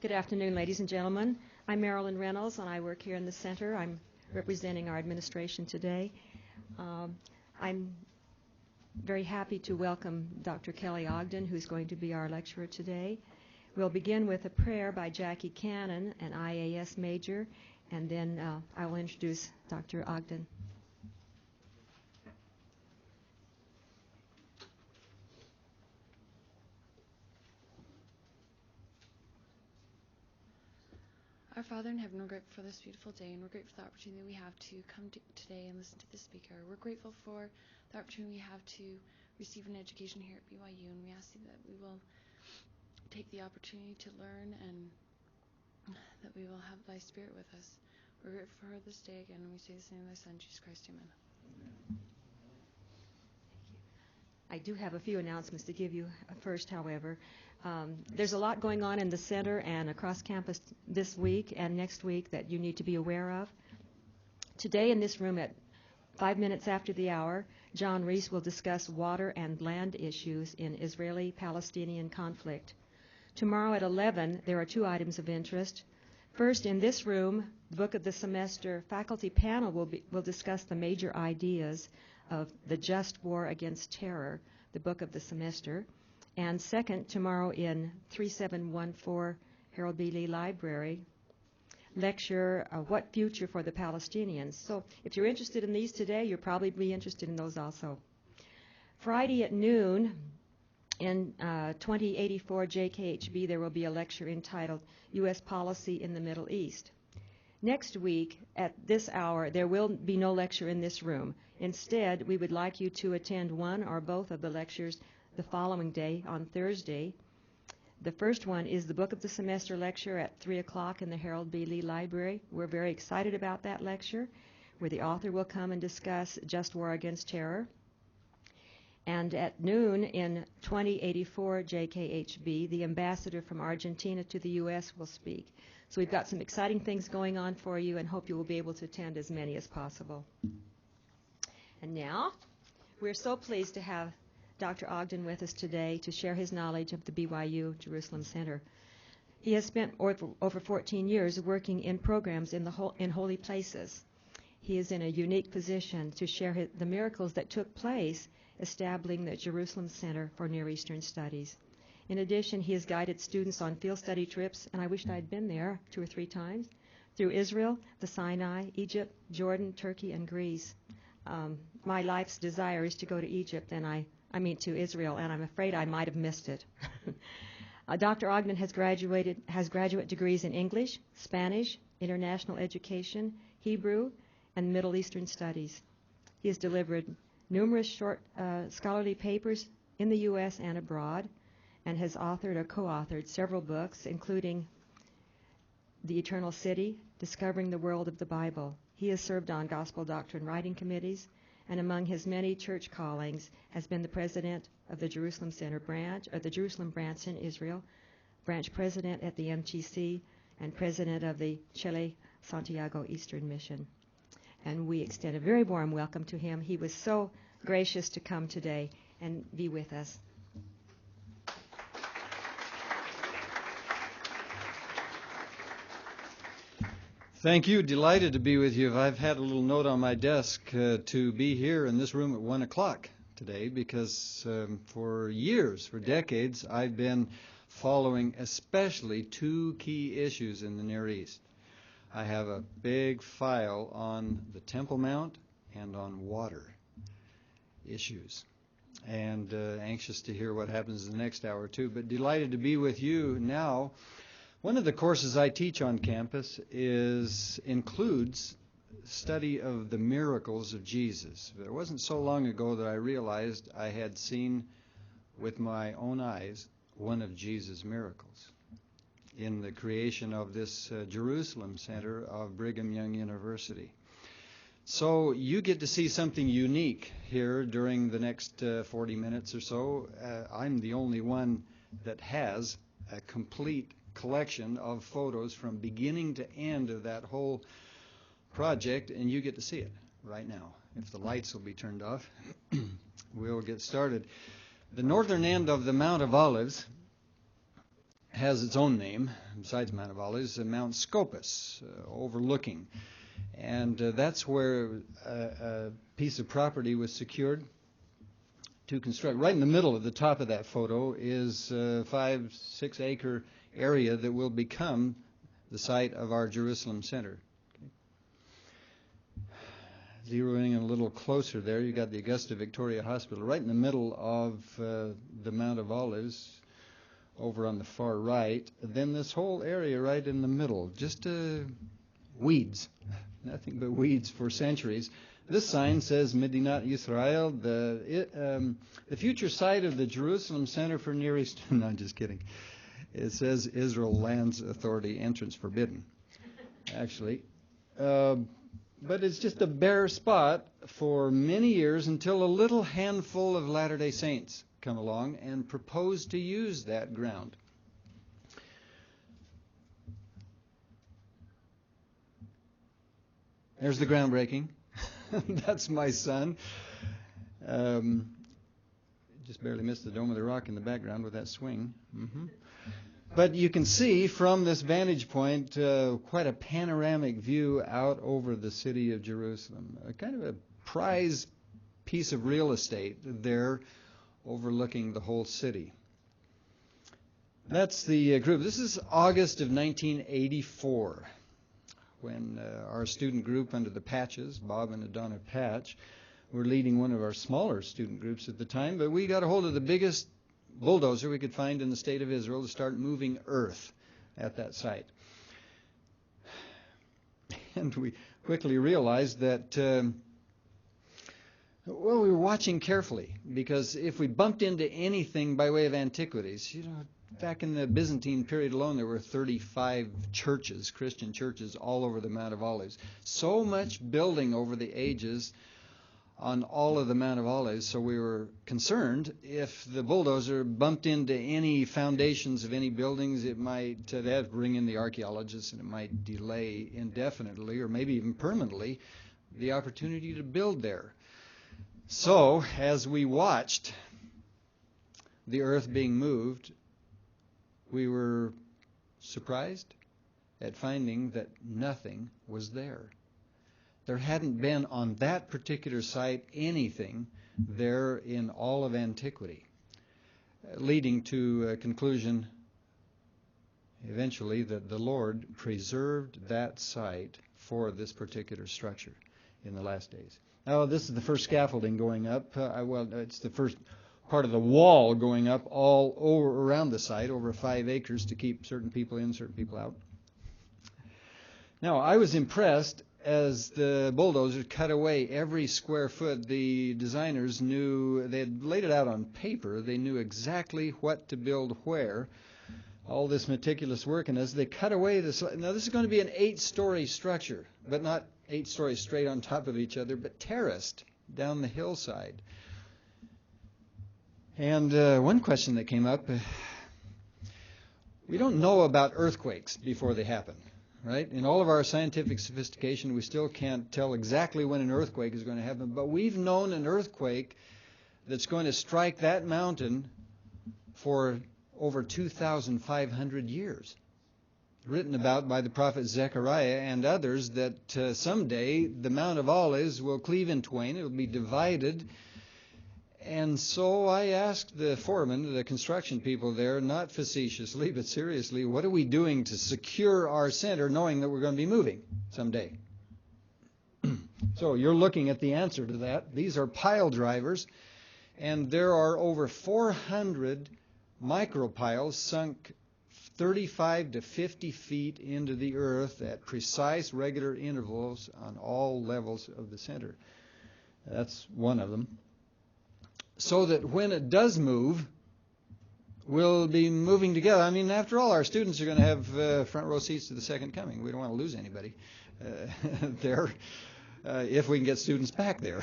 Good afternoon, ladies and gentlemen. I'm Marilyn Reynolds, and I work here in the center. I'm representing our administration today. I'm very happy to welcome Dr. Kelly Ogden, who's going to be our lecturer today. We'll begin with a prayer by Jackie Cannon, an IAS major, and then I will introduce Dr. Ogden. Our Father in heaven, we're grateful for this beautiful day, and we're grateful for the opportunity we have to come today and listen to the speaker. We're grateful for the opportunity we have to receive an education here at BYU, and we ask you that we will take the opportunity to learn and that we will have thy spirit with us. We're grateful for this day again, and we say this in the name of thy Son, Jesus Christ. Amen. I do have a few announcements to give you first, however. There's a lot going on in the center and across campus this week and next week that you need to be aware of. Today in this room at 5 minutes after the hour, John Reese will discuss water and land issues in Israeli-Palestinian conflict. Tomorrow at 11, there are two items of interest. First, in this room, the book of the semester faculty panel will discuss the major ideas of the just war against terror, the book of the semester. And second, tomorrow in 3714 Harold B. Lee Library, lecture, What Future for the Palestinians? So if you're interested in these today, you'll probably be interested in those also. Friday at noon in 2084 JKHB, there will be a lecture entitled U.S. Policy in the Middle East. Next week, at this hour, there will be no lecture in this room. Instead, we would like you to attend one or both of the lectures the following day, on Thursday. The first one is the Book of the Semester lecture at 3 o'clock in the Harold B. Lee Library. We're very excited about that lecture, where the author will come and discuss Just War Against Terror. And at noon in 2084 JKHB, the ambassador from Argentina to the U.S. will speak. So we've got some exciting things going on for you, and hope you will be able to attend as many as possible. And now, we're so pleased to have Dr. Ogden with us today to share his knowledge of the BYU Jerusalem Center. He has spent over 14 years working in programs in holy places. He is in a unique position to share the miracles that took place establishing the Jerusalem Center for Near Eastern Studies. In addition, he has guided students on field study trips, and I wished I'd been there 2 or 3 times, through Israel, the Sinai, Egypt, Jordan, Turkey, and Greece. My life's desire is to go to Egypt, and to Israel, and I'm afraid I might have missed it. Dr. Ogden has graduate degrees in English, Spanish, International Education, Hebrew, and Middle Eastern Studies. He has delivered numerous short scholarly papers in the U.S. and abroad, and has authored or co-authored several books, including The Eternal City, Discovering the World of the Bible. He has served on gospel doctrine writing committees, and among his many church callings has been the president of the Jerusalem Center branch, or the Jerusalem branch in Israel, branch president at the MTC, and president of the Chile Santiago Eastern Mission. And we extend a very warm welcome to him. He was so gracious to come today and be with us. Thank you. Delighted to be with you. I've had a little note on my desk to be here in this room at 1 o'clock today because for years, for decades, I've been following especially 2 key issues in the Near East. I have a big file on the Temple Mount and on water issues, and anxious to hear what happens in the next hour or two, but delighted to be with you now. One of the courses I teach on campus includes study of the miracles of Jesus. It wasn't so long ago that I realized I had seen with my own eyes one of Jesus' miracles in the creation of this Jerusalem Center of Brigham Young University. So you get to see something unique here during the next 40 minutes or so. I'm the only one that has a complete collection of photos from beginning to end of that whole project, and you get to see it right now. If the lights will be turned off, we'll get started. The northern end of the Mount of Olives has its own name, besides Mount of Olives, Mount Scopus, overlooking. And that's where a piece of property was secured to construct. Right in the middle of the top of that photo is a 5-6 acre area that will become the site of our Jerusalem Center. Zeroing in a little closer there, you got the Augusta Victoria Hospital right in the middle of the Mount of Olives, over on the far right. Then this whole area right in the middle, just weeds, nothing but weeds for centuries. This sign says Medinat Yisrael, the future site of the Jerusalem Center for Near East. No, I'm just kidding. It says Israel Lands Authority, entrance forbidden, actually. But it's just a bare spot for many years until a little handful of Latter-day Saints come along and propose to use that ground. There's the groundbreaking. That's my son. Just barely missed the Dome of the Rock in the background with that swing. But you can see from this vantage point quite a panoramic view out over the city of Jerusalem. Kind of a prize piece of real estate there overlooking the whole city. That's the group. This is August of 1984 when our student group under the Patches, Bob and Adonna Patch, were leading one of our smaller student groups at the time, but we got a hold of the biggest bulldozer we could find in the state of Israel to start moving earth at that site. And we quickly realized that, we were watching carefully, because if we bumped into anything by way of antiquities, back in the Byzantine period alone, there were 35 churches, Christian churches, all over the Mount of Olives. So much building over the ages on all of the Mount of Olives, so we were concerned if the bulldozer bumped into any foundations of any buildings, it might that'd bring in the archaeologists, and it might delay indefinitely or maybe even permanently the opportunity to build there. So as we watched the earth being moved, we were surprised at finding that nothing was there. There hadn't been on that particular site anything there in all of antiquity, leading to a conclusion eventually that the Lord preserved that site for this particular structure in the last days. Now, this is the first scaffolding going up. It's the first part of the wall going up all over around the site, over 5 acres, to keep certain people in, certain people out. Now, I was impressed as the bulldozer cut away every square foot. The designers knew, they had laid it out on paper, they knew exactly what to build where, all this meticulous work. And as they cut away this, now this is going to be an 8-story structure, but not 8 stories straight on top of each other, but terraced down the hillside. And one question that came up, we don't know about earthquakes before they happen. Right? In all of our scientific sophistication, we still can't tell exactly when an earthquake is going to happen, but we've known an earthquake that's going to strike that mountain for over 2,500 years. Written about by the prophet Zechariah and others that someday the Mount of Olives will cleave in twain, it will be divided. And so I asked the foreman, the construction people there, not facetiously, but seriously, what are we doing to secure our center knowing that we're going to be moving someday? So you're looking at the answer to that. These are pile drivers, and there are over 400 micropiles sunk 35 to 50 feet into the earth at precise, regular intervals on all levels of the center. That's one of them. So that when it does move, we'll be moving together. I mean, after all, our students are going to have front row seats to the second coming. We don't want to lose anybody there if we can get students back there.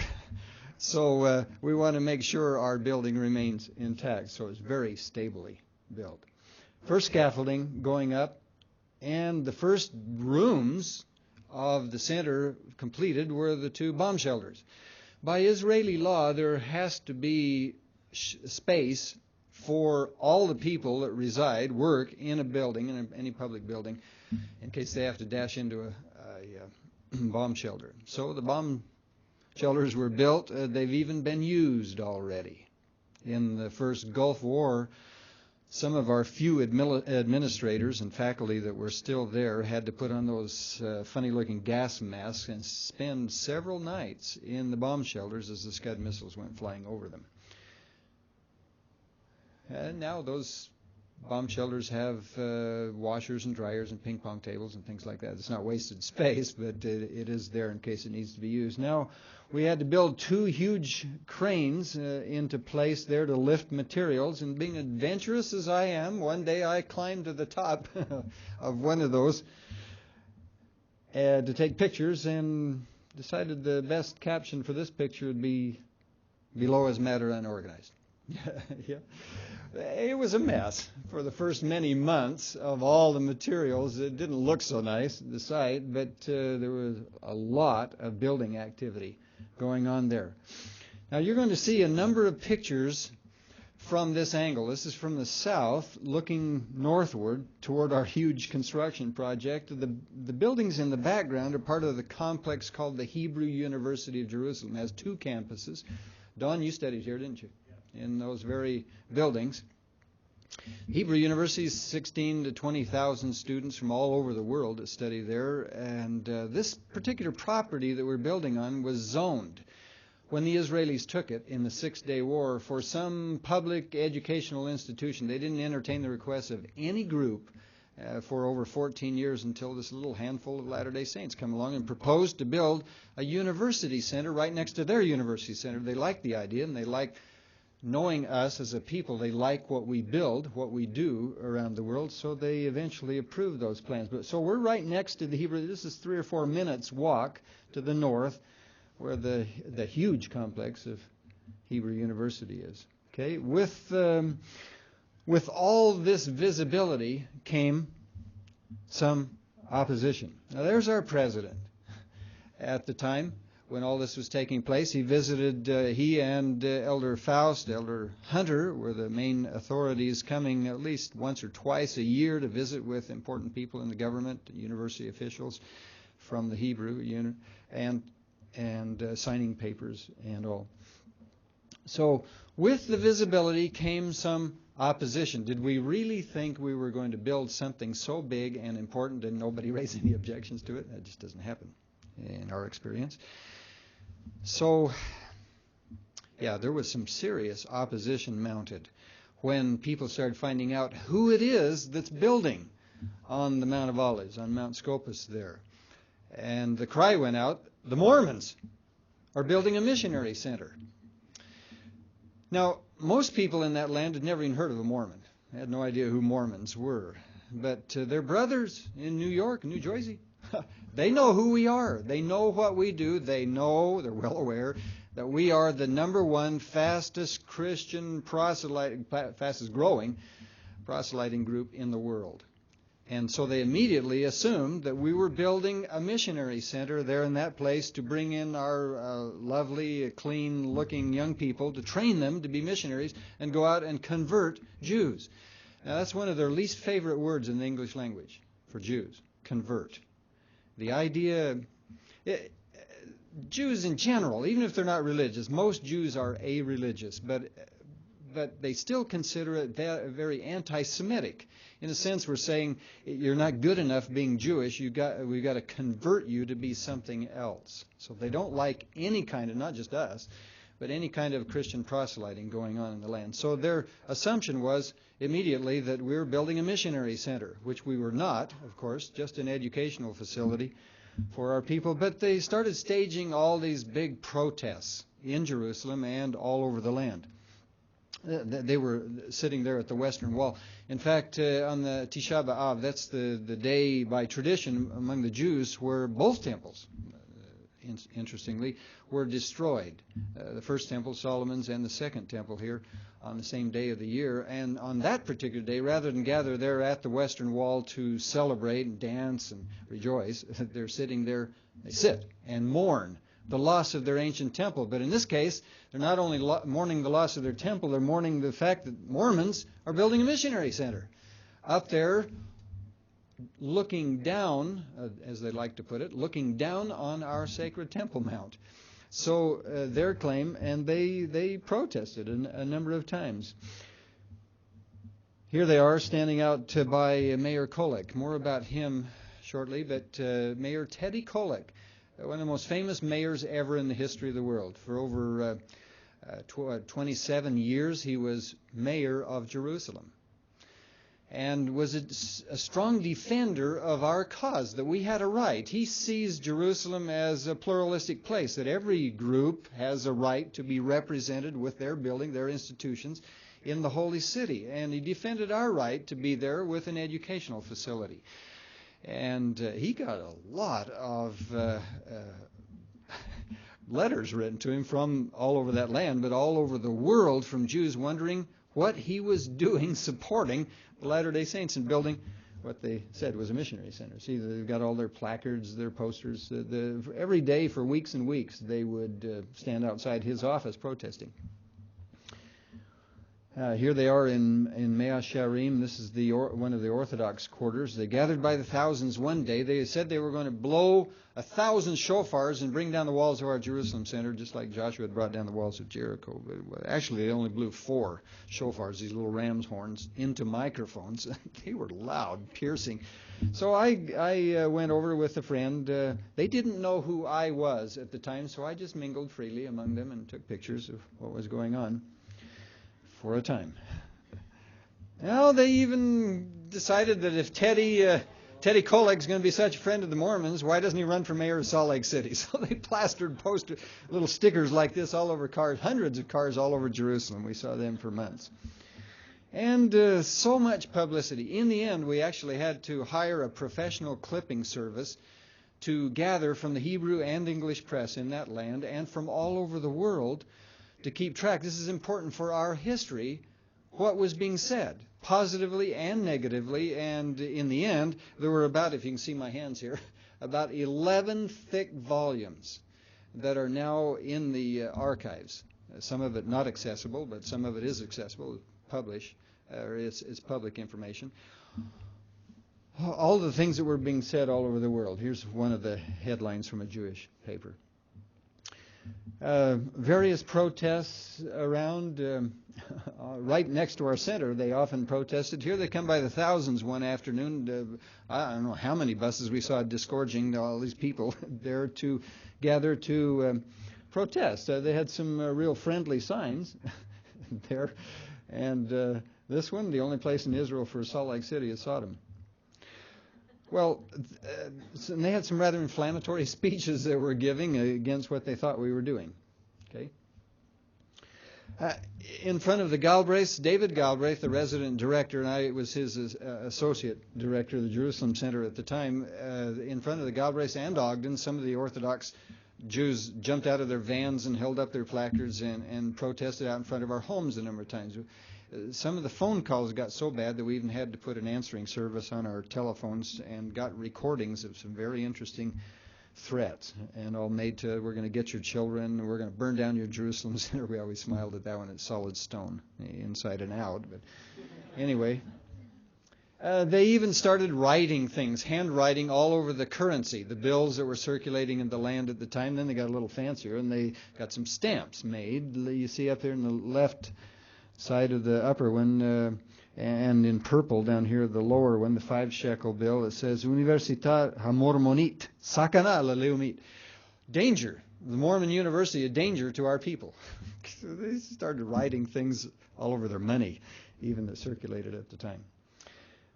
So we want to make sure our building remains intact, so it's very stably built. First scaffolding going up, and the first rooms of the center completed were the 2 bomb shelters. By Israeli law, there has to be space for all the people that reside, work in a building, in any public building, in case they have to dash into a bomb shelter. So the bomb shelters were built. They've even been used already. In the first Gulf War, some of our few administrators and faculty that were still there had to put on those funny-looking gas masks and spend several nights in the bomb shelters as the Scud missiles went flying over them. And now those bomb shelters have washers and dryers and ping pong tables and things like that. It's not wasted space, but it is there in case it needs to be used. Now, we had to build 2 huge cranes into place there to lift materials, and being adventurous as I am, one day I climbed to the top of one of those to take pictures, and decided the best caption for this picture would be, "Below is matter unorganized." Yeah. It was a mess for the first many months of all the materials. It didn't look so nice, the site, but there was a lot of building activity going on there. Now you're going to see a number of pictures from this angle. This is from the south, looking northward toward our huge construction project. The buildings in the background are part of the complex called the Hebrew University of Jerusalem. It has 2 campuses. Don, you studied here, didn't you? In those very buildings. Hebrew University is 16 to 20,000 students from all over the world that study there, and this particular property that we're building on was zoned when the Israelis took it in the Six-Day War for some public educational institution. They didn't entertain the requests of any group for over 14 years until this little handful of Latter-day Saints come along and proposed to build a university center right next to their university center. They liked the idea, and they liked knowing us as a people. They like what we build, what we do around the world, so they eventually approved those plans. But so we're right next to the Hebrew. This is 3 or 4 minutes walk to the north, where the huge complex of Hebrew University is. Okay, with all this visibility came some opposition. Now there's our president. At the time when all this was taking place, he visited, he and Elder Faust, Elder Hunter were the main authorities, coming at least once or twice a year to visit with important people in the government, university officials from the Hebrew unit, and signing papers and all. So with the visibility came some opposition. Did we really think we were going to build something so big and important and nobody raised any objections to it? That just doesn't happen in our experience. So, yeah, there was some serious opposition mounted when people started finding out who it is that's building on the Mount of Olives, on Mount Scopus there. And the cry went out, the Mormons are building a missionary center. Now, most people in that land had never even heard of a Mormon. They had no idea who Mormons were. But their brothers in New York, New Jersey, they know who we are. They know what we do. They know, they're well aware, that we are the number one fastest Christian fastest growing proselyting group in the world. And so they immediately assumed that we were building a missionary center there in that place to bring in our lovely, clean-looking young people, to train them to be missionaries and go out and convert Jews. Now, that's one of their least favorite words in the English language for Jews, convert. The idea, Jews in general, even if they're not religious, most Jews are a-religious, but they still consider it very anti-Semitic. In a sense, we're saying you're not good enough being Jewish. We've got to convert you to be something else. So they don't like any kind of, not just us, but any kind of Christian proselyting going on in the land. So their assumption was immediately that we were building a missionary center, which we were not, of course, just an educational facility for our people. But they started staging all these big protests in Jerusalem and all over the land. They were sitting there at the Western Wall. In fact, on the Tisha B'Av, that's the day by tradition among the Jews where both temples, interestingly, were destroyed. The first temple, Solomon's, and the second temple here on the same day of the year. And on that particular day, rather than gather there at the Western Wall to celebrate and dance and rejoice, they're sitting there, they sit and mourn the loss of their ancient temple. But in this case, they're not only mourning the loss of their temple, they're mourning the fact that Mormons are building a missionary center up there, looking down, as they like to put it, looking down on our sacred Temple Mount. So their claim, and they protested a number of times. Here they are standing out by Mayor Kolek. More about him shortly, but Mayor Teddy Kolek, one of the most famous mayors ever in the history of the world. For over 27 years, he was mayor of Jerusalem, and was a strong defender of our cause, that we had a right. He sees Jerusalem as a pluralistic place, that every group has a right to be represented with their building, their institutions, in the holy city. And he defended our right to be there with an educational facility. And he got a lot of letters written to him from all over that land, but all over the world, from Jews wondering what he was doing supporting the Latter-day Saints and building what they said was a missionary center. See, they've got all their placards, their posters. Every day for weeks and weeks, they would stand outside his office protesting. Here they are in Mea Shearim. This is one of the Orthodox quarters. They gathered by the thousands one day. They said they were going to blow 1,000 shofars and bring down the walls of our Jerusalem center, just like Joshua had brought down the walls of Jericho. But actually, they only blew 4 shofars, these little ram's horns, into microphones. They were loud, piercing. So I went over with a friend. They didn't know who I was at the time, so I just mingled freely among them and took pictures of what was going on. For a time. Now they even decided that if Teddy Kolek's going to be such a friend of the Mormons, why doesn't he run for mayor of Salt Lake City? So they plastered little stickers like this all over cars, hundreds of cars all over Jerusalem. We saw them for months. And so much publicity. In the end, we actually had to hire a professional clipping service to gather from the Hebrew and English press in that land and from all over the world to keep track. This is important for our history, what was being said, positively and negatively. And in the end, there were about, if you can see my hands here, about 11 thick volumes that are now in the archives. Some of it not accessible, but some of it is accessible, published, or it's public information. All the things that were being said all over the world. Here's one of the headlines from a Jewish paper. Various protests around, right next to our center. They often protested. Here they come by the thousands one afternoon. I don't know how many buses we saw disgorging all these people there to gather to protest. They had some real friendly signs there. And this one, the only place in Israel for Salt Lake City is Sodom. Well, and they had some rather inflammatory speeches they were giving against what they thought we were doing. Okay. In front of the Galbraiths, David Galbraith, the resident director, and I was his associate director of the Jerusalem Center at the time, in front of the Galbraiths and Ogden, some of the Orthodox Jews jumped out of their vans and held up their placards and protested out in front of our homes a number of times. Some of the phone calls got so bad that we even had to put an answering service on our telephones and got recordings of some very interesting threats, and all made to, we're going to get your children, we're going to burn down your Jerusalem Center. We always smiled at that one. It's solid stone, inside and out. But anyway, they even started writing things, handwriting all over the currency, the bills that were circulating in the land at the time. Then they got a little fancier, and they got some stamps made. You see up there in the left side of the upper one, and in purple down here, the lower one, the 5 shekel bill, it says, Universitat HaMormonit, Sakana LaLeumit. Danger. The Mormon University, a danger to our people. So they started writing things all over their money, even that circulated at the time.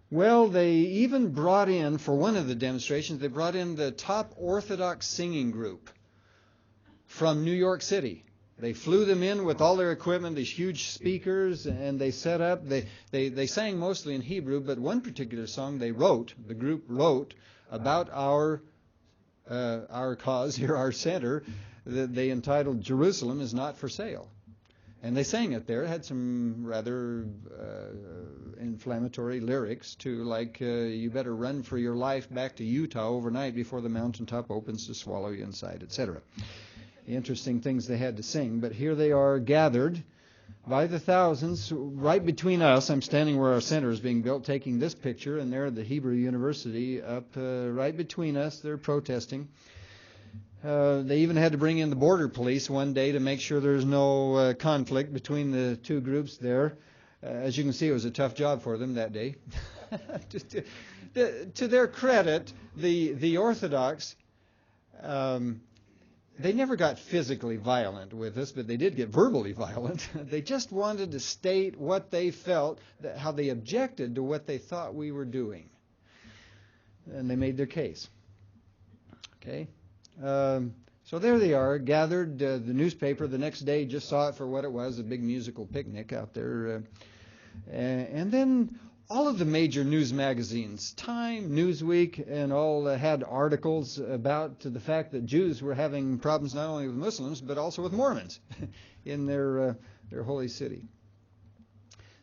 Well, they even brought in, for one of the demonstrations, they brought in the top Orthodox singing group from New York City. They flew them in with all their equipment, these huge speakers, and they set up. They sang mostly in Hebrew, but one particular song the group wrote about our cause here, our center, that they entitled "Jerusalem is Not for Sale," and they sang it there. It had some rather inflammatory lyrics to, like, "You better run for your life back to Utah overnight before the mountaintop opens to swallow you inside," etc. interesting things they had to sing. But here they are gathered by the thousands right between us. I'm standing where our center is being built, taking this picture, and they're at the Hebrew University up right between us. They're protesting. They even had to bring in the border police one day to make sure there's no conflict between the two groups there. As you can see, it was a tough job for them that day. To their credit, the Orthodox, they never got physically violent with us, but they did get verbally violent. They just wanted to state what they felt, how they objected to what they thought we were doing. And they made their case. Okay? So there they are, gathered. The newspaper the next day just saw it for what it was, a big musical picnic out there. And then all of the major news magazines, Time, Newsweek, and all had articles about the fact that Jews were having problems not only with Muslims, but also with Mormons in their holy city.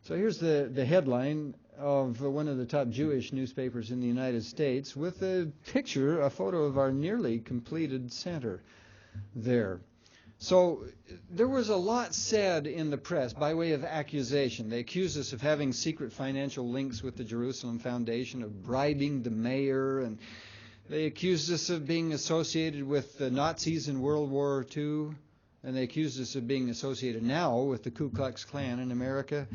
So here's the headline of one of the top Jewish newspapers in the United States with a picture, a photo of our nearly completed center there. So there was a lot said in the press by way of accusation. They accused us of having secret financial links with the Jerusalem Foundation, of bribing the mayor, and they accused us of being associated with the Nazis in World War II, and they accused us of being associated now with the Ku Klux Klan in America.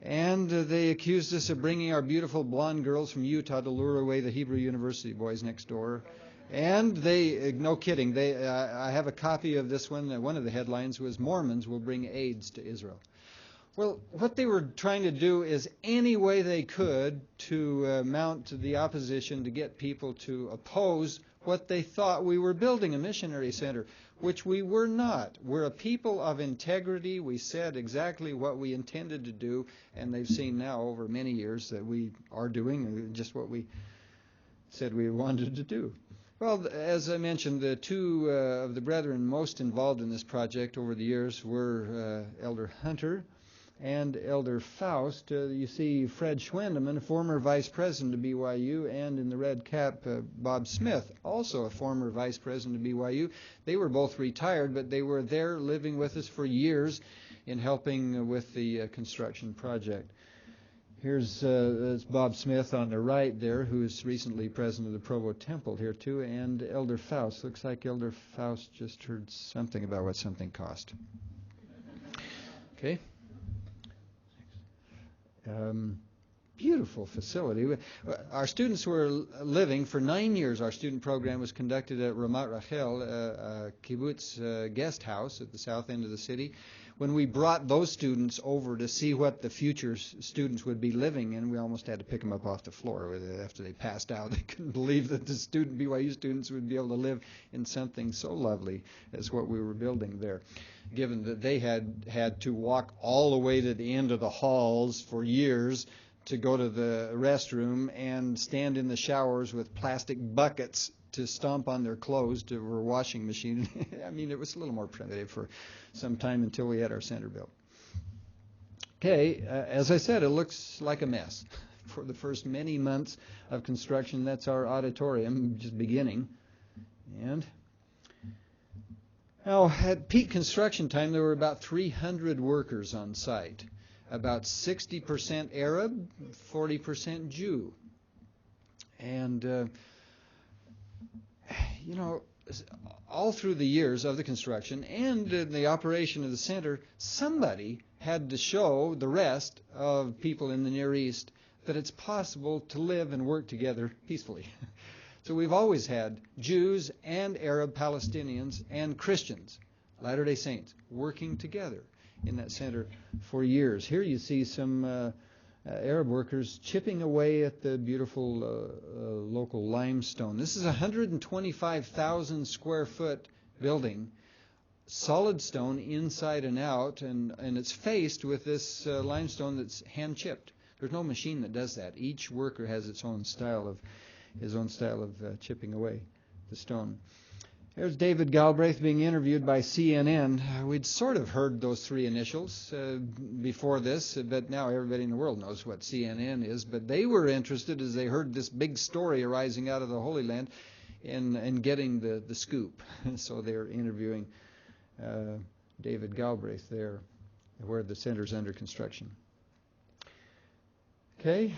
And they accused us of bringing our beautiful blonde girls from Utah to lure away the Hebrew University boys next door. And they, no kidding, I have a copy of this one. One of the headlines was, Mormons will bring AIDS to Israel. Well, what they were trying to do is any way they could to mount the opposition, to get people to oppose what they thought we were building, a missionary center, which we were not. We're a people of integrity. We said exactly what we intended to do, and they've seen now over many years that we are doing just what we said we wanted to do. Well, as I mentioned, the two of the brethren most involved in this project over the years were Elder Hunter and Elder Faust. You see Fred Schwendeman, a former vice president of BYU, and in the red cap, Bob Smith, also a former vice president of BYU. They were both retired, but they were there living with us for years in helping with the construction project. Here's Bob Smith on the right there, who's recently president of the Provo Temple here too, and Elder Faust. Looks like Elder Faust just heard something about what something cost. Okay. Beautiful facility. Our students were living for 9 years. Our student program was conducted at Ramat Rachel, a kibbutz guest house at the south end of the city. When we brought those students over to see what the future students would be living in, we almost had to pick them up off the floor after they passed out. They couldn't believe that the BYU students would be able to live in something so lovely as what we were building there, given that they had to walk all the way to the end of the halls for years to go to the restroom and stand in the showers with plastic buckets to stomp on their clothes to a washing machine. I mean, it was a little more primitive for some time until we had our center built. Okay, as I said, it looks like a mess. For the first many months of construction, that's our auditorium just beginning. And now, at peak construction time, there were about 300 workers on site. About 60% Arab, 40% Jew. And all through the years of the construction and the operation of the center, somebody had to show the rest of people in the Near East that it's possible to live and work together peacefully. So we've always had Jews and Arab Palestinians and Christians, Latter-day Saints, working together in that center for years. Here you see some Arab workers chipping away at the beautiful local limestone. This is a 125,000 square foot building, solid stone inside and out, and it's faced with this limestone that's hand chipped. There's no machine that does that. Each worker has its own style of chipping away the stone. There's David Galbraith being interviewed by CNN. We'd sort of heard those three initials before this, but now everybody in the world knows what CNN is. But they were interested as they heard this big story arising out of the Holy Land in getting the scoop. So they're interviewing David Galbraith there, where the center's under construction. Okay,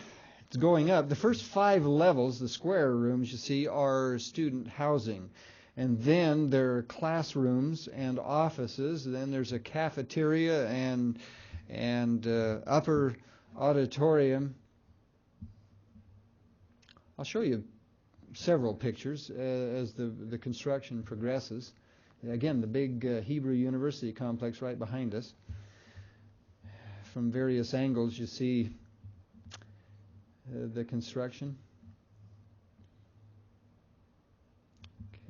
it's going up. The first 5 levels, the square rooms you see, are student housing. And then there are classrooms and offices. Then there's a cafeteria and upper auditorium. I'll show you several pictures as the construction progresses. Again, the big Hebrew University complex right behind us. From various angles you see the construction.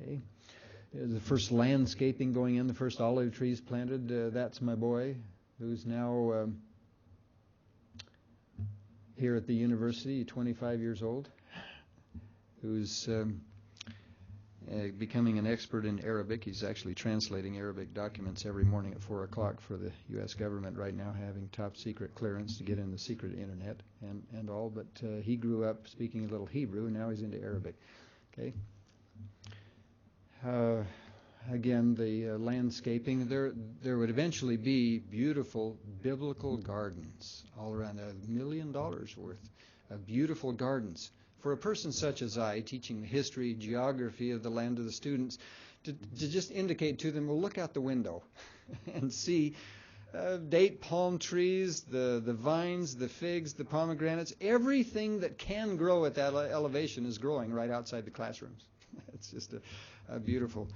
Okay. There's the first landscaping going in, the first olive trees planted. That's my boy, who's now here at the university, 25 years old, who's becoming an expert in Arabic. He's actually translating Arabic documents every morning at 4 o'clock for the U.S. government right now, having top secret clearance to get in the secret internet and all. But he grew up speaking a little Hebrew, and now he's into Arabic. Okay. Again, the landscaping. There would eventually be beautiful biblical gardens all around, $1 million worth of beautiful gardens. For a person such as I, teaching the history, geography of the land to the students, to just indicate to them, well, look out the window and see date palm trees, the vines, the figs, the pomegranates, everything that can grow at that elevation is growing right outside the classrooms. It's just a beautiful,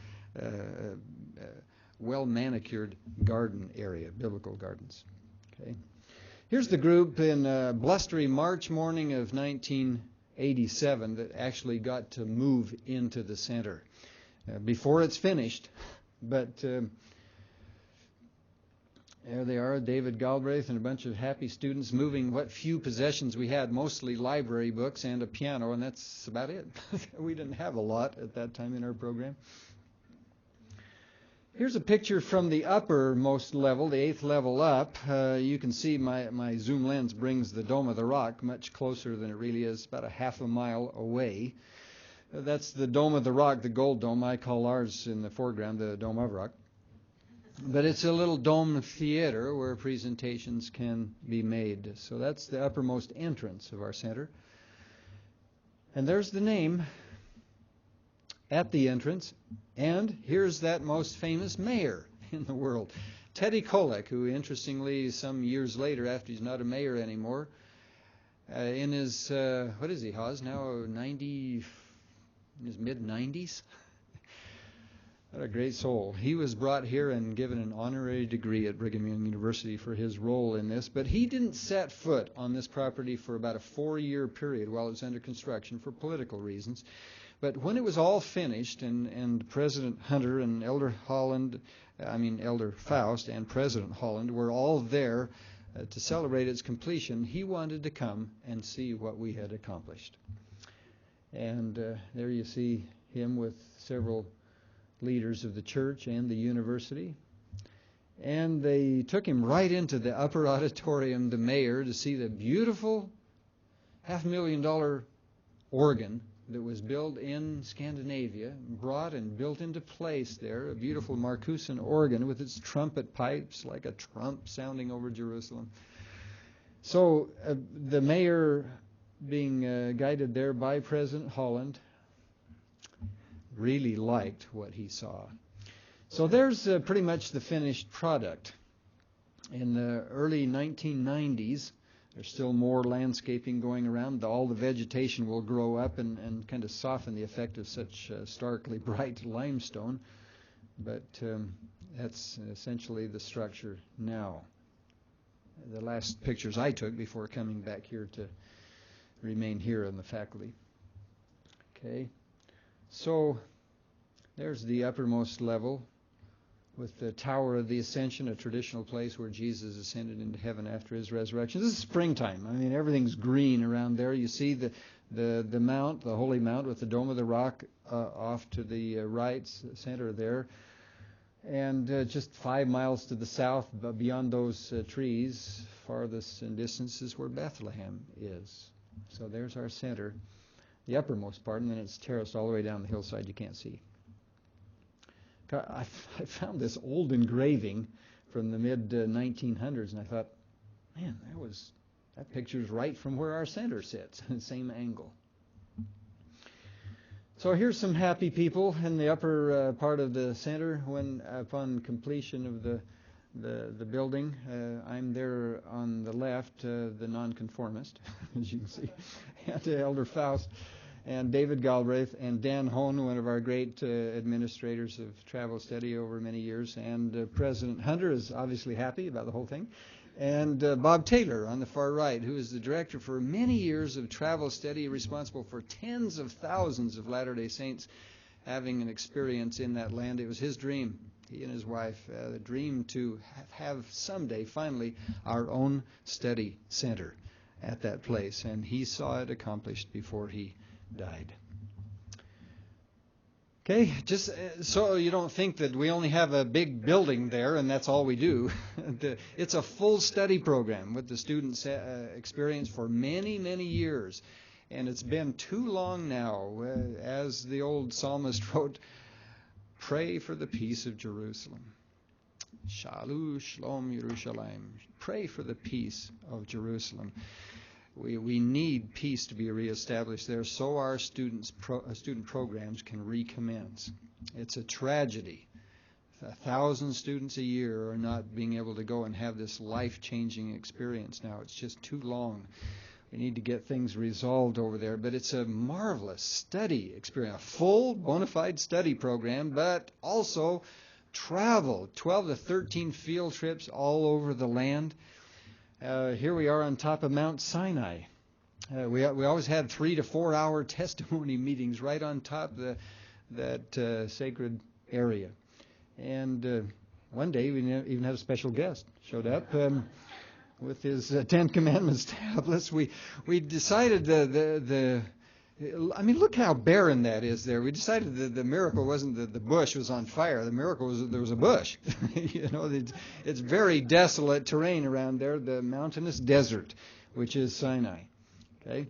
well-manicured garden area, biblical gardens. Okay. Here's the group in a blustery March morning of 1987 that actually got to move into the center before it's finished. But there they are, David Galbraith and a bunch of happy students moving what few possessions we had, mostly library books and a piano, and that's about it. We didn't have a lot at that time in our program. Here's a picture from the uppermost level, the 8th level up. You can see my zoom lens brings the Dome of the Rock much closer than it really is, about a half a mile away. That's the Dome of the Rock, the Gold Dome. I call ours in the foreground the Dome of Rock. But it's a little dome theater where presentations can be made. So that's the uppermost entrance of our center. And there's the name at the entrance. And here's that most famous mayor in the world, Teddy Kollek, who interestingly some years later, after he's not a mayor anymore, in his, what is he, Haas, now 90, in his mid-90s? What a great soul. He was brought here and given an honorary degree at Brigham Young University for his role in this, but he didn't set foot on this property for about a 4-year period while it was under construction for political reasons. But when it was all finished and President Hunter and Elder Faust and President Holland were all there to celebrate its completion, he wanted to come and see what we had accomplished. And there you see him with several leaders of the church and the university. And they took him right into the upper auditorium, the mayor, to see the beautiful $500,000 organ that was built in Scandinavia, brought and built into place there, a beautiful Marcusan organ with its trumpet pipes like a trump sounding over Jerusalem. So the mayor, being guided there by President Holland, really liked what he saw. So there's pretty much the finished product. In the early 1990s, there's still more landscaping going around. All the vegetation will grow up and kind of soften the effect of such starkly bright limestone. But that's essentially the structure now. The last pictures I took before coming back here to remain here in the faculty. Okay. So there's the uppermost level with the Tower of the Ascension, a traditional place where Jesus ascended into heaven after his resurrection. This is springtime. I mean, everything's green around there. You see the mount, the Holy Mount with the Dome of the Rock off to the right center there. And just 5 miles to the south, beyond those trees, farthest in distance is where Bethlehem is. So there's our center, the uppermost part, and then it's terraced all the way down the hillside you can't see. I found this old engraving from the mid 1900s, and I thought, man, that picture's right from where our center sits, same angle. So here's some happy people in the upper part of the center when upon completion of the building. I'm there on the left, the nonconformist, as you can see, and Elder Faust, and David Galbraith, and Dan Hone, one of our great administrators of travel study over many years, and President Hunter is obviously happy about the whole thing, and Bob Taylor on the far right, who is the director for many years of travel study, responsible for tens of thousands of Latter-day Saints having an experience in that land. It was his dream, he and his wife, the dream to have someday, finally, our own study center at that place, and he saw it accomplished before he died. Okay, just so you don't think that we only have a big building there and that's all we do. It's a full study program with the students experience for many, many years. And it's been too long now, as the old psalmist wrote, pray for the peace of Jerusalem. Shalu Shalom Yerushalayim. Pray for the peace of Jerusalem. We need peace to be reestablished there so our student programs can recommence. It's a tragedy. 1,000 students a year are not being able to go and have this life-changing experience now. It's just too long. We need to get things resolved over there. But it's a marvelous study experience, a full, bona fide study program, but also travel, 12 to 13 field trips all over the land. Here we are on top of Mount Sinai. We always had 3 to 4 hour testimony meetings right on top of that sacred area. And one day we even had a special guest showed up with his Ten Commandments tablets. We decided I mean, look how barren that is there. We decided that the miracle wasn't that the bush was on fire. The miracle was that there was a bush. It's very desolate terrain around there, the mountainous desert, which is Sinai. Okay,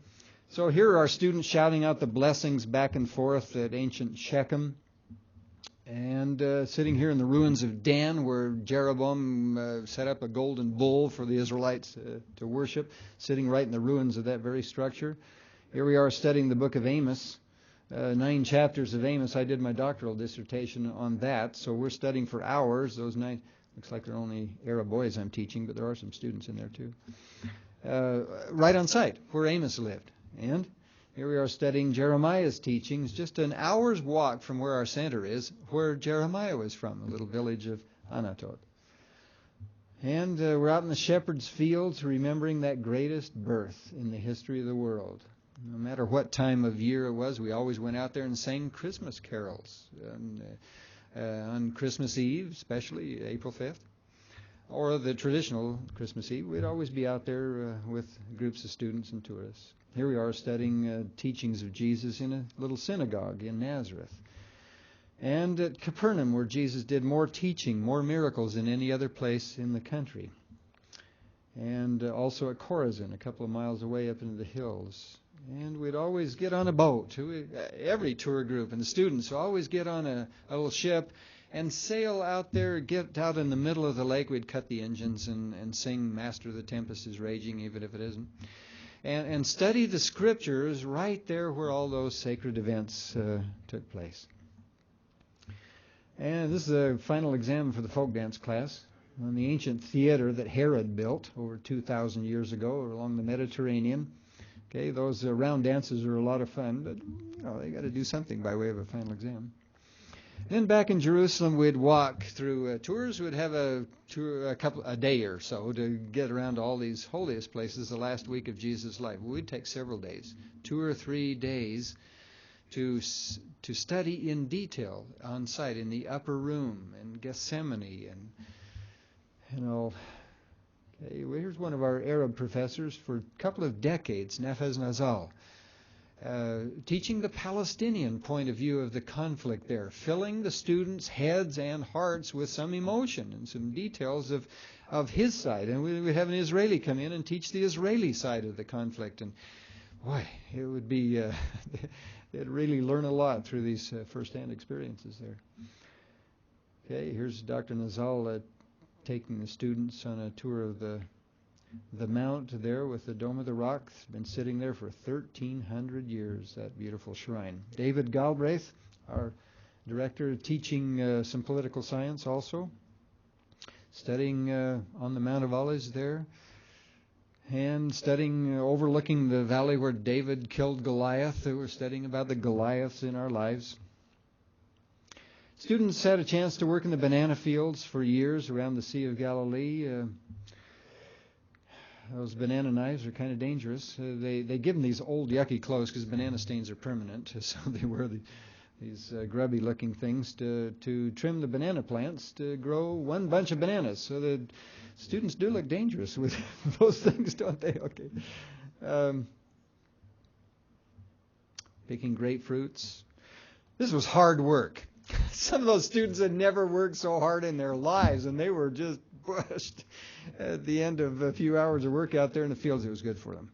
so here are our students shouting out the blessings back and forth at ancient Shechem. And sitting here in the ruins of Dan, where Jeroboam set up a golden bull for the Israelites to worship, sitting right in the ruins of that very structure. Here we are studying the book of Amos, 9 chapters of Amos. I did my doctoral dissertation on that, so we're studying for hours. Those 9, looks like they're only Arab boys I'm teaching, but there are some students in there too. Right on site, where Amos lived. And here we are studying Jeremiah's teachings, just an hour's walk from where our center is, where Jeremiah was from, a little village of Anatot. And we're out in the shepherd's fields remembering that greatest birth in the history of the world. No matter what time of year it was, we always went out there and sang Christmas carols. On Christmas Eve, especially April 5th, or the traditional Christmas Eve, we'd always be out there with groups of students and tourists. Here we are studying teachings of Jesus in a little synagogue in Nazareth. And at Capernaum, where Jesus did more teaching, more miracles than any other place in the country. And also at Chorazin, a couple of miles away up into the hills. And we'd always get on a boat. Every tour group and the students would always get on a little ship and sail out there, get out in the middle of the lake. We'd cut the engines and sing Master, the Tempest is Raging, even if it isn't. And study the scriptures right there where all those sacred events took place. And this is a final exam for the folk dance class on the ancient theater that Herod built over 2,000 years ago along the Mediterranean. Okay, those round dances are a lot of fun, but they got to do something by way of a final exam. Then back in Jerusalem, we'd walk through tours. We'd have a tour, a day or so to get around to all these holiest places the last week of Jesus' life. We'd take several days, 2 or 3 days, to study in detail on site in the upper room in Gethsemane and Okay, well, here's one of our Arab professors for a couple of decades, Nafez Nazal, teaching the Palestinian point of view of the conflict there, filling the students' heads and hearts with some emotion and some details of his side. And we'd have an Israeli come in and teach the Israeli side of the conflict. And boy, it would be, they'd really learn a lot through these first-hand experiences there. Okay, here's Dr. Nazal taking the students on a tour of the mount there with the Dome of the Rock. It's been sitting there for 1,300 years, that beautiful shrine. David Galbraith, our director, teaching some political science also, studying on the Mount of Olives there, and studying, overlooking the valley where David killed Goliath. We're studying about the Goliaths in our lives. Students had a chance to work in the banana fields for years around the Sea of Galilee. Those banana knives are kind of dangerous. They give them these old yucky clothes because banana stains are permanent, so they wear these grubby-looking things to trim the banana plants to grow one bunch of bananas. So the students do look dangerous with those things, don't they? Okay. Picking grapefruits. This was hard work. Some of those students had never worked so hard in their lives, and they were just bushed at the end of a few hours of work out there in the fields. It was good for them.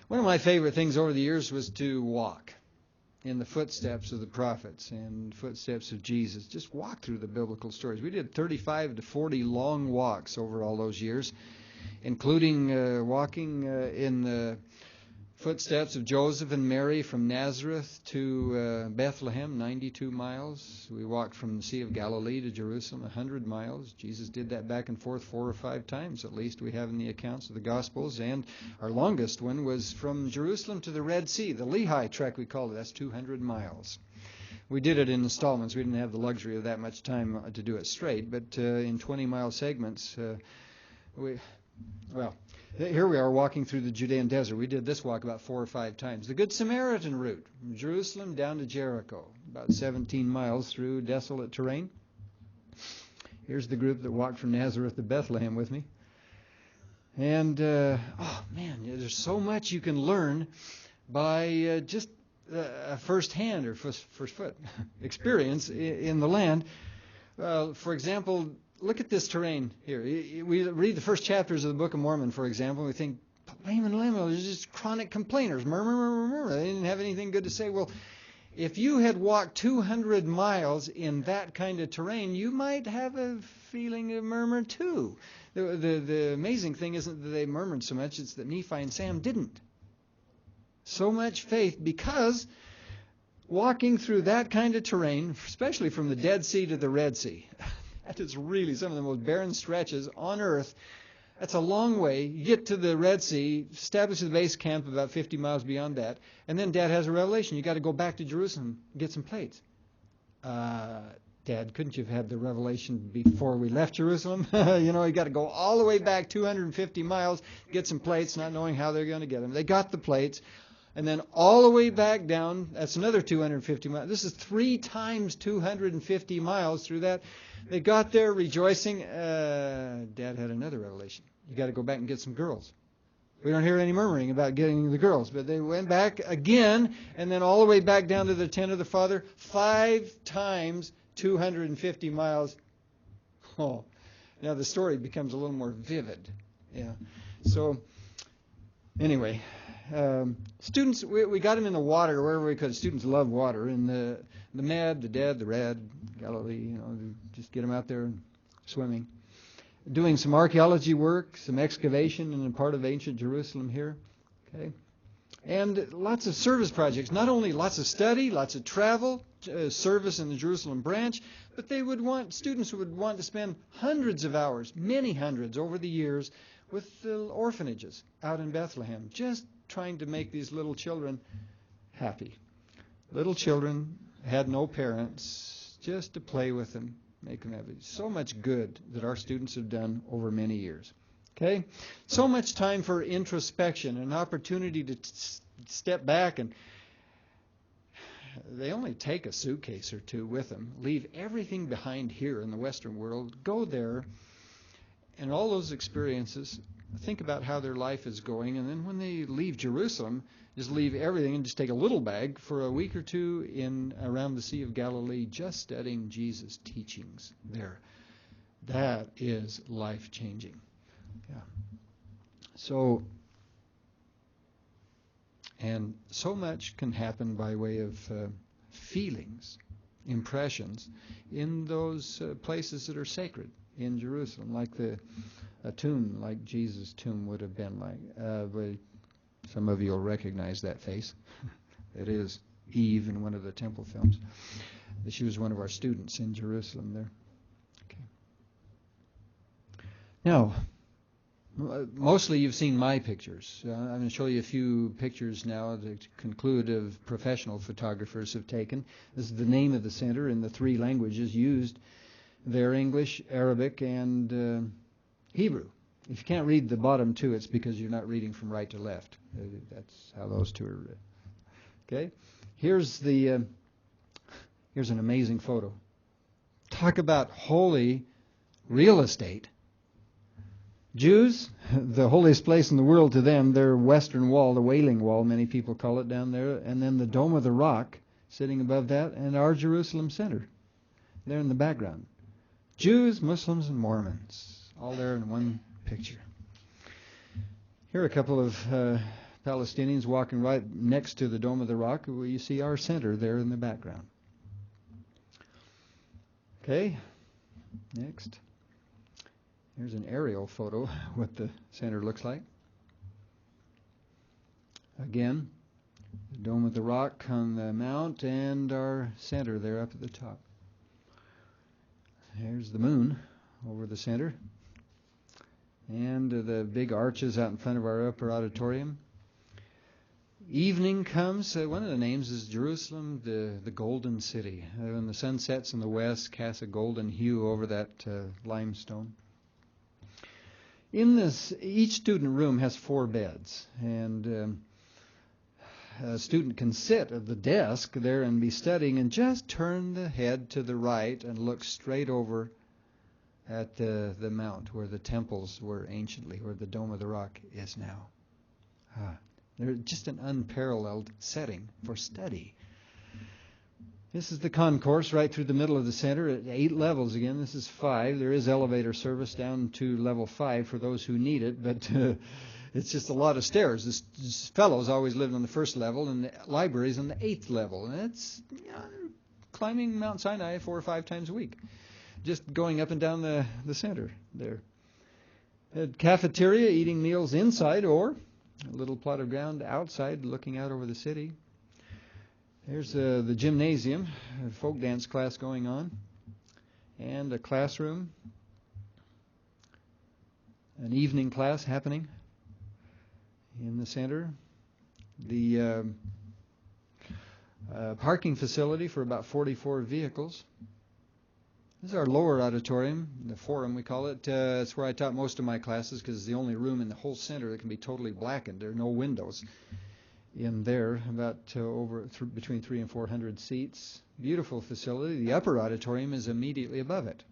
One of my favorite things over the years was to walk in the footsteps of the prophets and footsteps of Jesus. Just walk through the biblical stories. We did 35 to 40 long walks over all those years, including walking in the footsteps of Joseph and Mary from Nazareth to Bethlehem, 92 miles. We walked from the Sea of Galilee to Jerusalem, 100 miles. Jesus did that back and forth 4 or 5 times, at least we have in the accounts of the Gospels. And our longest one was from Jerusalem to the Red Sea, the Lehi trek we called it. That's 200 miles. We did it in installments. We didn't have the luxury of that much time to do it straight, but in 20-mile segments, here we are walking through the Judean desert. We did this walk about 4 or 5 times. The Good Samaritan route, from Jerusalem down to Jericho, about 17 miles through desolate terrain. Here's the group that walked from Nazareth to Bethlehem with me. And, there's so much you can learn by just a first-hand or first-foot experience in the land. For example, look at this terrain here. We read the first chapters of the Book of Mormon, for example, and we think, Laman and Lemuel are just chronic complainers. Murmur, murmur, murmur. They didn't have anything good to say. Well, if you had walked 200 miles in that kind of terrain, you might have a feeling of murmur too. The amazing thing isn't that they murmured so much, it's that Nephi and Sam didn't. So much faith because walking through that kind of terrain, especially from the Dead Sea to the Red Sea, that is really some of the most barren stretches on earth. That's a long way. You get to the Red Sea, establish the base camp about 50 miles beyond that, and then Dad has a revelation. You got to go back to Jerusalem and get some plates. Dad, couldn't you have had the revelation before we left Jerusalem? You got to go all the way back 250 miles, get some plates, not knowing how they're going to get them. They got the plates. And then all the way back down, that's another 250 miles. This is 3 times 250 miles through that. They got there rejoicing. Dad had another revelation. You got to go back and get some girls. We don't hear any murmuring about getting the girls, but they went back again, and then all the way back down to the tent of the Father, 5 times 250 miles. Oh, now the story becomes a little more vivid. Yeah. So, anyway. Students, we got them in the water wherever we could. Students love water. In the Med, the Dead, the Red, Galilee, just get them out there swimming. Doing some archaeology work, some excavation in a part of ancient Jerusalem here. Okay. And lots of service projects. Not only lots of study, lots of travel, service in the Jerusalem branch, but students would want to spend hundreds of hours, many hundreds over the years, with the orphanages out in Bethlehem, just trying to make these little children happy. Little children had no parents, just to play with them, make them happy. So much good that our students have done over many years. Okay? So much time for introspection, an opportunity to step back, and they only take a suitcase or 2 with them, leave everything behind here in the Western world, go there, and all those experiences, think about how their life is going, and then when they leave Jerusalem, just leave everything and just take a little bag for a week or 2 around the Sea of Galilee, just studying Jesus' teachings there. That is life-changing. Yeah. So much can happen by way of feelings impressions in those places that are sacred in Jerusalem, like a tomb, like Jesus' tomb would have been like. But some of you will recognize that face. It is Eve in one of the temple films. She was one of our students in Jerusalem there. Okay. Now, mostly you've seen my pictures. I'm going to show you a few pictures now to conclude of professional photographers have taken. This is the name of the center in the 3 languages used there: English, Arabic, and Hebrew. If you can't read the bottom 2, it's because you're not reading from right to left. That's how those 2 are read. Okay? Here's an amazing photo. Talk about holy real estate. Jews, the holiest place in the world to them, their western wall, the Wailing Wall, many people call it down there, and then the Dome of the Rock sitting above that, and our Jerusalem Center there in the background. Jews, Muslims, and Mormons, all there in one picture. Here are a couple of Palestinians walking right next to the Dome of the Rock, where you see our center there in the background. Okay, next. Here's an aerial photo, what the center looks like. Again, the Dome of the Rock on the mount and our center there up at the top. Here's the moon over the center. And the big arches out in front of our upper auditorium. Evening comes. One of the names is Jerusalem, the Golden City. When the sun sets in the west, casts a golden hue over that limestone. In this, each student room has 4 beds, and a student can sit at the desk there and be studying and just turn the head to the right and look straight over at the mount where the temples were anciently, where the Dome of the Rock is now. They're just an unparalleled setting for study. This is the concourse right through the middle of the center at 8 levels again. This is 5. There is elevator service down to level 5 for those who need it, but it's just a lot of stairs. This fellows always lived on the 1st level, and the library's on the 8th level. And it's climbing Mount Sinai 4 or 5 times a week, just going up and down the center there. Cafeteria, eating meals inside, or a little plot of ground outside looking out over the city. There's the gymnasium, a folk dance class going on, and a classroom, an evening class happening in the center. The parking facility for about 44 vehicles. This is our lower auditorium, the forum we call it. It's where I taught most of my classes because it's the only room in the whole center that can be totally blackened. There are no windows in there, about between 300 and 400 seats. Beautiful facility. The upper auditorium is immediately above it.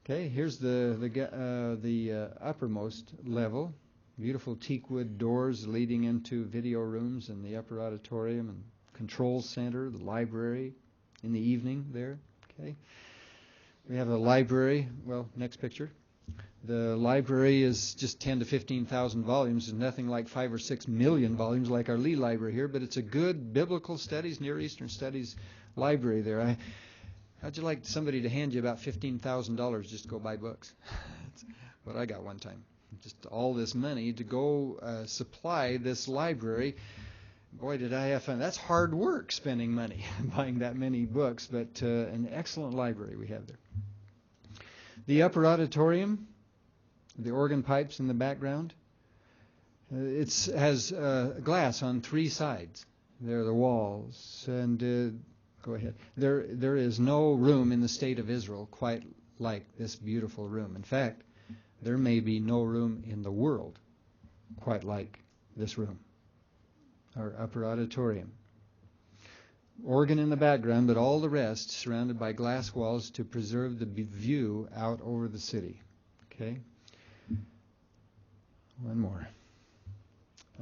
Okay, here's the uppermost level. Beautiful teakwood doors leading into video rooms in the upper auditorium and control center, the library in the evening there. Okay. We have a library. Well, next picture. The library is just 10 to 15,000 volumes. It's nothing like 5 or 6 million volumes like our Lee Library here, but it's a good biblical studies, Near Eastern studies library there. How'd you like somebody to hand you about $15,000 just to go buy books? That's what I got one time. Just all this money to go supply this library. Boy, did I have fun. That's hard work, spending money, buying that many books, but an excellent library we have there. The upper auditorium, the organ pipes in the background. It has glass on 3 sides. There are the walls. And go ahead. There is no room in the state of Israel quite like this beautiful room. In fact, there may be no room in the world quite like this room, our upper auditorium. Organ in the background, but all the rest surrounded by glass walls to preserve the view out over the city. Okay? One more.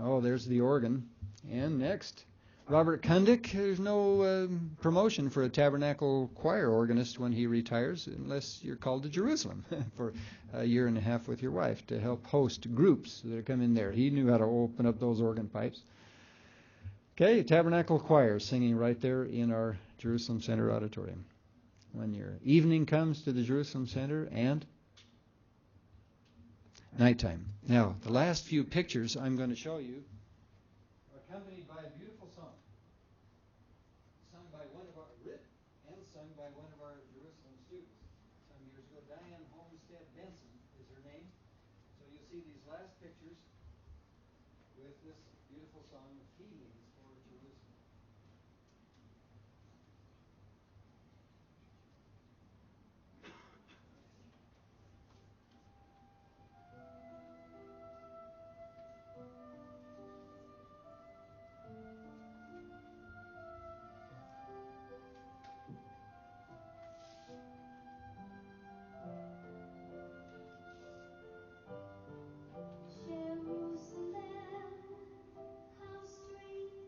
Oh, there's the organ. And next, Robert Kundick. There's no promotion for a tabernacle choir organist when he retires unless you're called to Jerusalem for a year and a half with your wife to help host groups that come in there. He knew how to open up those organ pipes. Okay, Tabernacle Choir singing right there in our Jerusalem Center auditorium. When your evening comes to the Jerusalem Center and nighttime. Now, the last few pictures I'm going to show you are accompanied by a beautiful song, sung by one of our written and sung by one of our Jerusalem students some years ago. Diane Homestead Benson is her name. So you'll see these last pictures with this beautiful song of healings for Jerusalem. Jerusalem, how sweet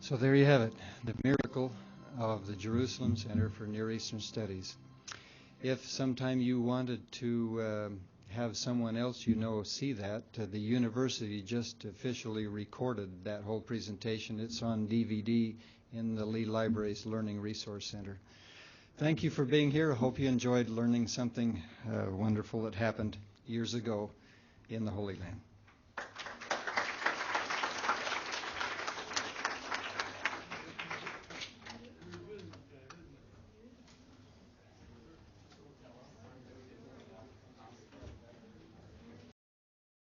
So there you have it, the miracle of the Jerusalem Center for Near Eastern Studies. If sometime you wanted to have someone else you know see that, the university just officially recorded that whole presentation. It's on DVD in the Lee Library's Learning Resource Center. Thank you for being here. I hope you enjoyed learning something wonderful that happened years ago in the Holy Land.